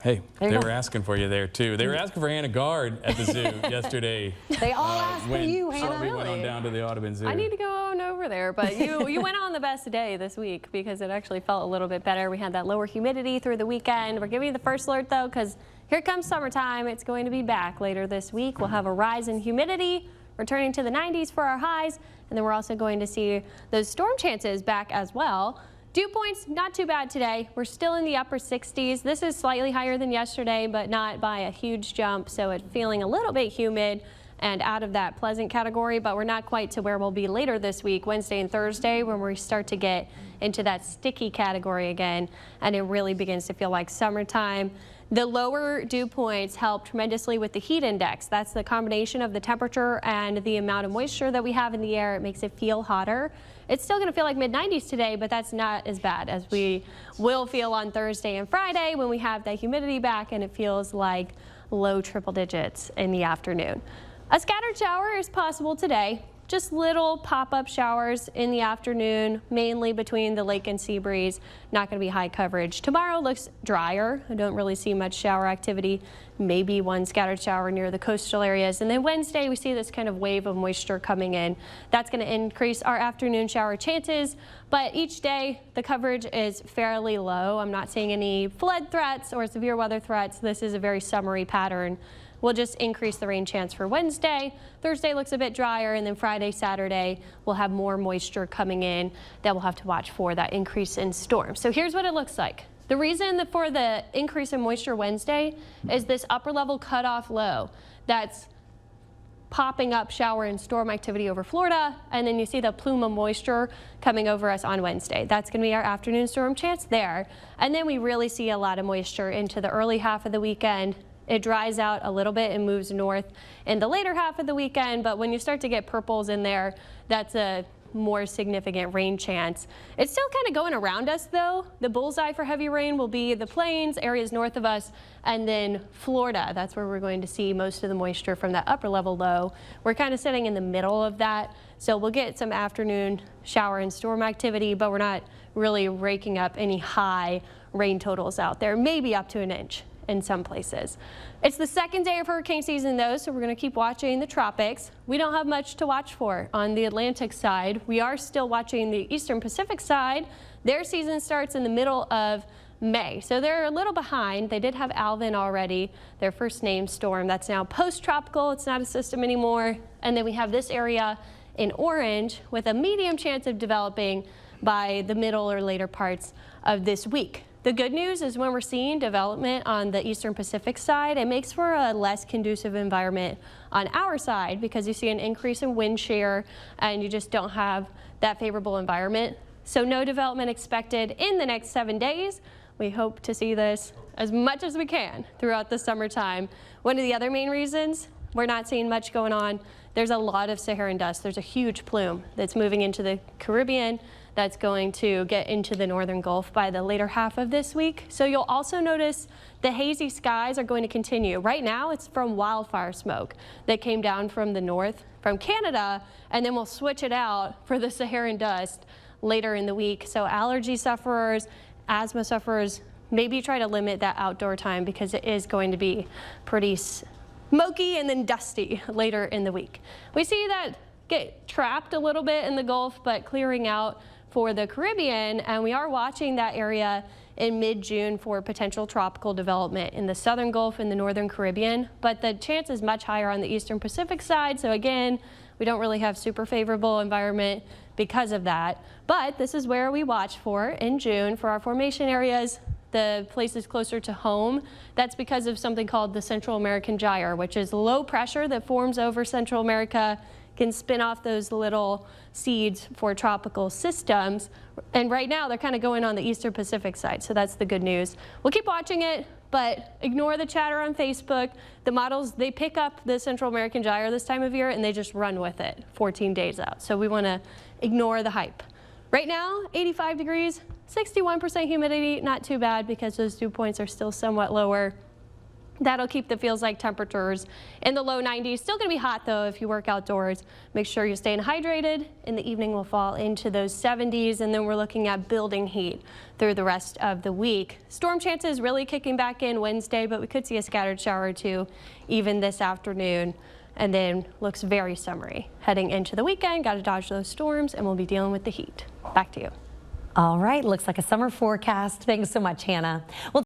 Hey, they were asking for you there, too. They were asking for Hannah Gard at the zoo yesterday. They all asked for you, Hannah. We went on down to the Audubon Zoo. I need to go on over there, but you went on the best day this week because it actually felt a little bit better. We had that lower humidity through the weekend. We're giving you the first alert, though, because here comes summertime. It's going to be back later this week. We'll have a rise in humidity, returning to the 90s for our highs, and then we're also going to see those storm chances back as well. Dew points, not too bad today. We're still in the upper 60s. This is slightly higher than yesterday, but not by a huge jump, so it's feeling a little bit humid and out of that pleasant category, but we're not quite to where we'll be later this week, Wednesday and Thursday, when we start to get into that sticky category again, and it really begins to feel like summertime. The lower dew points help tremendously with the heat index. That's the combination of the temperature and the amount of moisture that we have in the air. It makes it feel hotter. It's still going to feel like mid-90s today, but that's not as bad as we will feel on Thursday and Friday when we have that humidity back and it feels like low triple digits in the afternoon. A scattered shower is possible today. Just little pop-up showers in the afternoon, mainly between the lake and sea breeze. Not going to be high coverage. Tomorrow looks drier. I don't really see much shower activity. Maybe one scattered shower near the coastal areas. And then Wednesday, we see this kind of wave of moisture coming in. That's going to increase our afternoon shower chances. But each day, the coverage is fairly low. I'm not seeing any flood threats or severe weather threats. This is a very summery pattern. We'll just increase the rain chance for Wednesday. Thursday looks a bit drier, and then Friday, Saturday, we'll have more moisture coming in that we'll have to watch for that increase in storms. So here's what it looks like. The reason for the increase in moisture Wednesday is this upper level cutoff low that's popping up shower and storm activity over Florida, and then you see the plume of moisture coming over us on Wednesday. That's going to be our afternoon storm chance there. And then we really see a lot of moisture into the early half of the weekend. It dries out a little bit and moves north in the later half of the weekend, but when you start to get purples in there, that's a more significant rain chance. It's still kind of going around us, though. The bullseye for heavy rain will be the plains, areas north of us, and then Florida. That's where we're going to see most of the moisture from that upper level low. We're kind of sitting in the middle of that, so we'll get some afternoon shower and storm activity, but we're not really raking up any high rain totals out there, maybe up to an inch in some places. It's the second day of hurricane season, though, so we're going to keep watching the tropics. We don't have much to watch for on the Atlantic side. We are still watching the Eastern Pacific side. Their season starts in the middle of May, so they're a little behind. They did have Alvin already, their first named storm. That's now post-tropical. It's not a system anymore. And then we have this area in orange with a medium chance of developing by the middle or later parts of this week. The good news is when we're seeing development on the Eastern Pacific side, it makes for a less conducive environment on our side because you see an increase in wind shear and you just don't have that favorable environment. So no development expected in the next 7 days. We hope to see this as much as we can throughout the summertime. One of the other main reasons we're not seeing much going on, there's a lot of Saharan dust. There's a huge plume that's moving into the Caribbean that's going to get into the northern Gulf by the later half of this week. So you'll also notice the hazy skies are going to continue. Right now it's from wildfire smoke that came down from the north, from Canada, and then we'll switch it out for the Saharan dust later in the week. So allergy sufferers, asthma sufferers, maybe try to limit that outdoor time because it is going to be pretty smoky and then dusty later in the week. We see that get trapped a little bit in the Gulf, but clearing out for the Caribbean, and we are watching that area in mid-June for potential tropical development in the southern Gulf and the northern Caribbean, but the chance is much higher on the Eastern Pacific side, so again, we don't really have super favorable environment because of that. But this is where we watch for in June for our formation areas, the places closer to home. That's because of something called the Central American Gyre, which is low pressure that forms over Central America, can spin off those little seeds for tropical systems. And right now they're kind of going on the Eastern Pacific side, so that's the good news. We'll keep watching it, but ignore the chatter on Facebook. The models, they pick up the Central American Gyre this time of year and they just run with it 14 days out. So we want to ignore the hype. Right now, 85 degrees, 61% humidity, not too bad because those dew points are still somewhat lower. That'll keep the feels like temperatures in the low 90s. Still going to be hot though if you work outdoors. Make sure you're staying hydrated. In the evening we'll fall into those 70s, and then we're looking at building heat through the rest of the week. Storm chances really kicking back in Wednesday, but we could see a scattered shower or two even this afternoon. And then looks very summery heading into the weekend. Got to dodge those storms, and we'll be dealing with the heat. Back to you. All right, looks like a summer forecast. Thanks so much, Hannah. Well,